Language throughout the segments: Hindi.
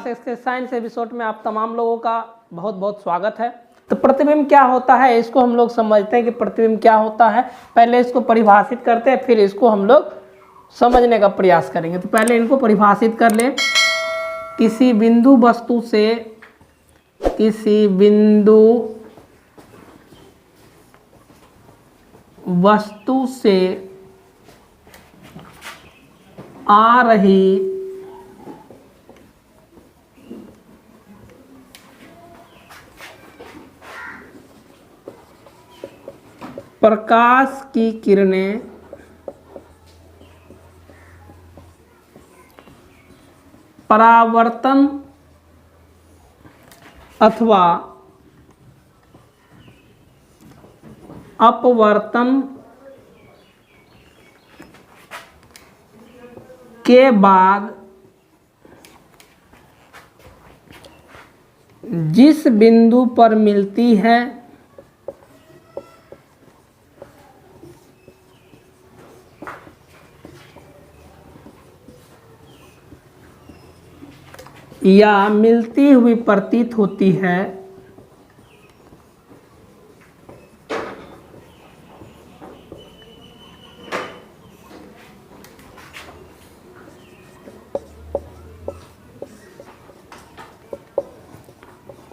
क्लास एक्स के साइंस एपिसोड में आप तमाम लोगों का बहुत बहुत स्वागत है। तो प्रतिबिंब क्या होता है इसको हम लोग समझते हैं कि प्रतिबिंब क्या होता है। पहले इसको परिभाषित करते हैं, फिर इसको हम लोग समझने का प्रयास करेंगे। तो पहले इनको परिभाषित कर लें। किसी बिंदु वस्तु से आ रही प्रकाश की किरणें परावर्तन अथवा अपवर्तन के बाद जिस बिंदु पर मिलती है या मिलती हुई प्रतीत होती है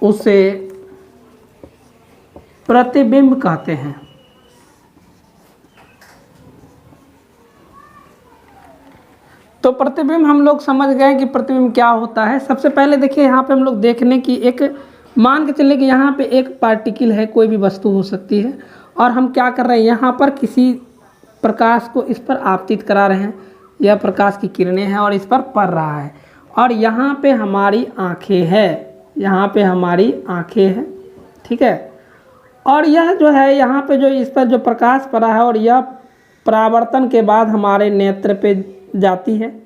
उसे प्रतिबिंब कहते हैं। तो प्रतिबिंब हम लोग समझ गए कि प्रतिबिंब क्या होता है। सबसे पहले देखिए यहाँ पे हम लोग देखने की एक मान के चले कि यहाँ पे एक पार्टिकल है, कोई भी वस्तु हो सकती है, और हम क्या कर रहे हैं यहाँ पर किसी प्रकाश को इस पर आपतित करा रहे हैं। यह प्रकाश की किरणें हैं और इस पर पड़ रहा है, और यहाँ पे हमारी आँखें हैं, ठीक है। और यह जो है यहाँ पे जो इस पर जो प्रकाश पड़ा है और यह परावर्तन के बाद हमारे नेत्र पे जाती है,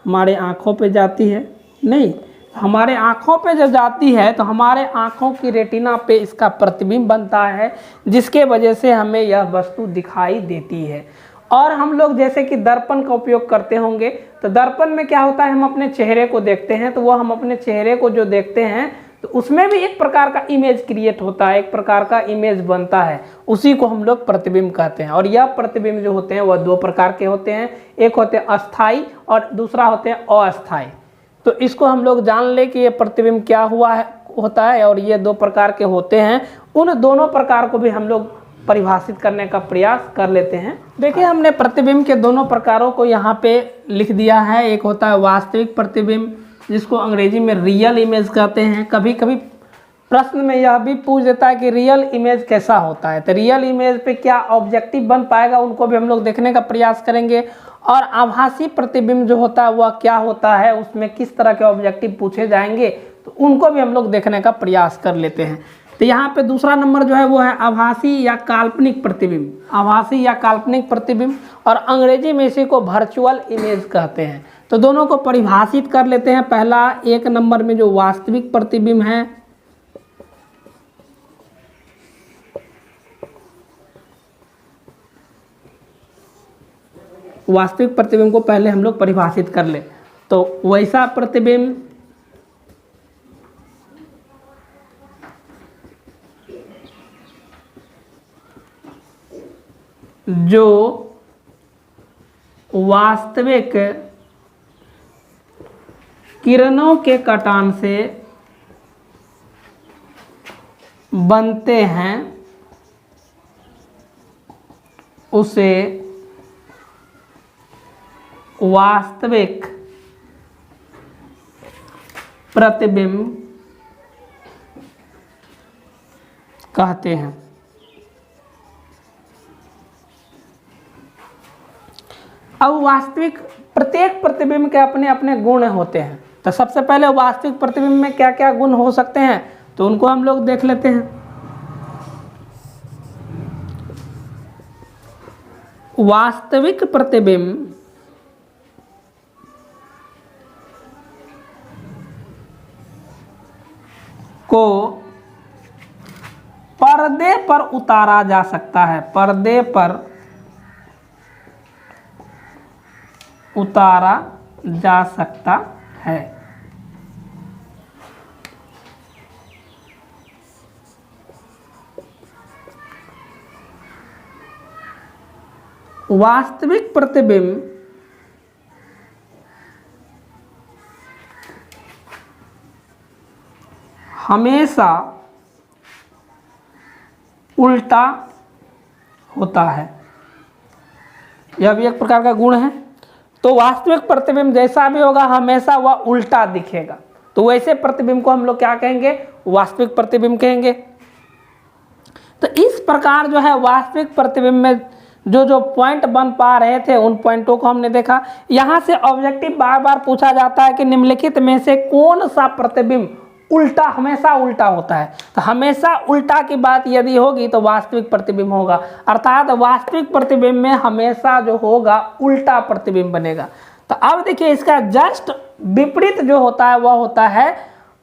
हमारे आँखों पे जाती है, नहीं हमारे आँखों पे जब जाती है तो हमारे आँखों की रेटिना पे इसका प्रतिबिंब बनता है, जिसके वजह से हमें यह वस्तु दिखाई देती है। और हम लोग जैसे कि दर्पण का उपयोग करते होंगे, तो दर्पण में क्या होता है, हम अपने चेहरे को देखते हैं, तो वो हम अपने चेहरे को जो देखते हैं तो उसमें भी एक प्रकार का इमेज क्रिएट होता है, एक प्रकार का इमेज बनता है, उसी को हम लोग प्रतिबिंब कहते हैं। और यह प्रतिबिंब जो होते हैं वह दो प्रकार के होते हैं, एक होते हैं अस्थाई और दूसरा होते हैं अस्थाई। तो इसको हम लोग जान ले कि ये प्रतिबिंब क्या होता है और ये दो प्रकार के होते हैं। उन दोनों प्रकार को भी हम लोग परिभाषित करने का प्रयास कर लेते हैं। देखिए हमने प्रतिबिंब के दोनों प्रकारों को यहाँ पे लिख दिया है। एक होता है वास्तविक प्रतिबिंब, जिसको अंग्रेजी में रियल इमेज कहते हैं। कभी कभी प्रश्न में यह भी पूछ देता है कि रियल इमेज कैसा होता है, तो रियल इमेज पे क्या ऑब्जेक्टिव बन पाएगा, उनको भी हम लोग देखने का प्रयास करेंगे। और आभासी प्रतिबिंब जो होता है वह क्या होता है, उसमें किस तरह के ऑब्जेक्टिव पूछे जाएंगे, तो उनको भी हम लोग देखने का प्रयास कर लेते हैं। तो यहाँ पे दूसरा नंबर जो है वो है आभासी या काल्पनिक प्रतिबिंब। आभासी या काल्पनिक प्रतिबिंब, और अंग्रेजी में इसी को वर्चुअल इमेज कहते हैं। तो दोनों को परिभाषित कर लेते हैं। पहला एक नंबर में जो वास्तविक प्रतिबिंब है, वास्तविक प्रतिबिंब को पहले हम लोग परिभाषित कर ले। तो वैसा प्रतिबिंब जो वास्तविक किरणों के कटान से बनते हैं उसे वास्तविक प्रतिबिंब कहते हैं। अब वास्तविक प्रत्येक प्रतिबिंब के अपने अपने गुण होते हैं। तो सबसे पहले वास्तविक प्रतिबिंब में क्या क्या गुण हो सकते हैं, तो उनको हम लोग देख लेते हैं। वास्तविक प्रतिबिंब को पर्दे पर उतारा जा सकता है, पर्दे पर उतारा जा सकता है। वास्तविक प्रतिबिंब हमेशा उल्टा होता है, यह भी एक प्रकार का गुण है। तो वास्तविक प्रतिबिंब जैसा भी होगा हमेशा वह उल्टा दिखेगा, तो वैसे प्रतिबिंब को हम लोग क्या कहेंगे, वास्तविक प्रतिबिंब कहेंगे। तो इस प्रकार जो है वास्तविक प्रतिबिंब में जो पॉइंट बन पा रहे थे उन पॉइंटों को हमने देखा। यहाँ से ऑब्जेक्टिव बार बार पूछा जाता है कि निम्नलिखित में से कौन सा प्रतिबिंब उल्टा, हमेशा उल्टा होता है। तो हमेशा उल्टा की बात यदि होगी तो वास्तविक प्रतिबिंब होगा, अर्थात वास्तविक प्रतिबिंब में हमेशा जो होगा उल्टा प्रतिबिंब बनेगा। तो अब देखिए इसका जस्ट विपरीत जो होता है वह होता है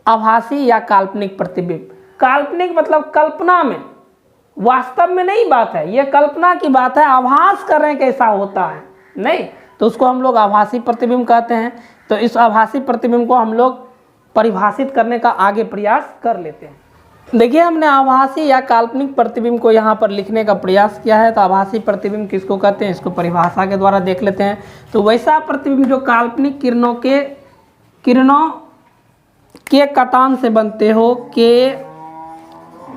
आभासी या काल्पनिक प्रतिबिंब। काल्पनिक मतलब कल्पना में, वास्तव में नहीं बात है, यह कल्पना की बात है, आभास कर रहे हैं कैसा होता है, नहीं, तो उसको हम लोग आभासी प्रतिबिंब कहते हैं। तो इस आभासी प्रतिबिंब को हम लोग परिभाषित करने का आगे प्रयास कर लेते हैं। देखिए हमने आभासी या काल्पनिक प्रतिबिंब को यहाँ पर लिखने का प्रयास किया है। तो आभासी प्रतिबिंब किसको कहते हैं, इसको परिभाषा के द्वारा देख लेते हैं। तो वैसा प्रतिबिंब जो काल्पनिक किरणों के कटान से बनते हो, के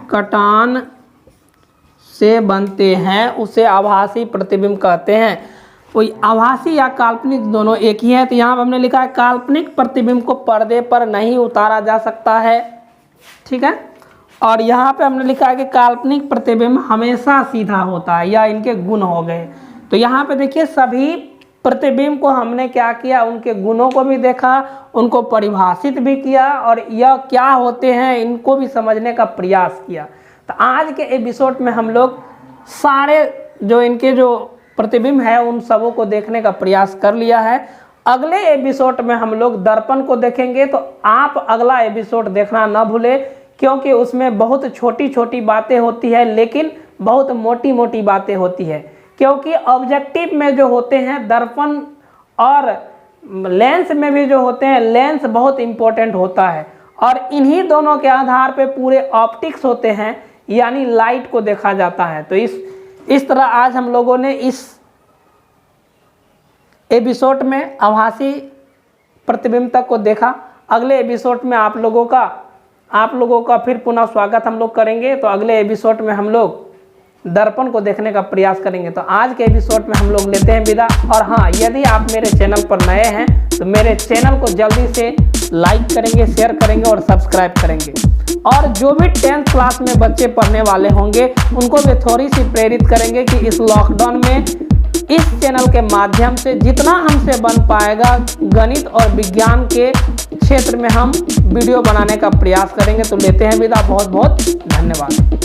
कटान से बनते हैं, उसे आभासी प्रतिबिंब कहते हैं। कोई आभासी या काल्पनिक दोनों एक ही है। तो यहाँ पर हमने लिखा है काल्पनिक प्रतिबिंब को पर्दे पर नहीं उतारा जा सकता है, ठीक है। और यहाँ पे हमने लिखा है कि काल्पनिक प्रतिबिंब हमेशा सीधा होता है, या इनके गुण हो गए। तो यहाँ पे देखिए सभी प्रतिबिंब को हमने क्या किया, उनके गुणों को भी देखा, उनको परिभाषित भी किया और यह क्या होते हैं इनको भी समझने का प्रयास किया। तो आज के एपिसोड में हम लोग सारे जो इनके जो प्रतिबिंब है उन सबों को देखने का प्रयास कर लिया है। अगले एपिसोड में हम लोग दर्पण को देखेंगे। तो आप अगला एपिसोड देखना ना भूलें, क्योंकि उसमें बहुत छोटी छोटी बातें होती है लेकिन बहुत मोटी मोटी बातें होती है। क्योंकि ऑब्जेक्टिव में जो होते हैं दर्पण और लेंस में भी जो होते हैं, लेंस बहुत इंपॉर्टेंट होता है और इन्हीं दोनों के आधार पे पूरे ऑप्टिक्स होते हैं, यानी लाइट को देखा जाता है। तो इस तरह आज हम लोगों ने इस एपिसोड में आभासी प्रतिबिंब तक को देखा। अगले एपिसोड में आप लोगों का फिर पुनः स्वागत हम लोग करेंगे। तो अगले एपिसोड में हम लोग दर्पण को देखने का प्रयास करेंगे। तो आज के एपिसोड में हम लोग लेते हैं विदा। और हाँ, यदि आप मेरे चैनल पर नए हैं तो मेरे चैनल को जल्दी से लाइक करेंगे, शेयर करेंगे और सब्सक्राइब करेंगे। और जो भी 10th क्लास में बच्चे पढ़ने वाले होंगे उनको भी थोड़ी सी प्रेरित करेंगे कि इस लॉकडाउन में इस चैनल के माध्यम से जितना हमसे बन पाएगा गणित और विज्ञान के क्षेत्र में हम वीडियो बनाने का प्रयास करेंगे। तो लेते हैं विदा, बहुत बहुत धन्यवाद।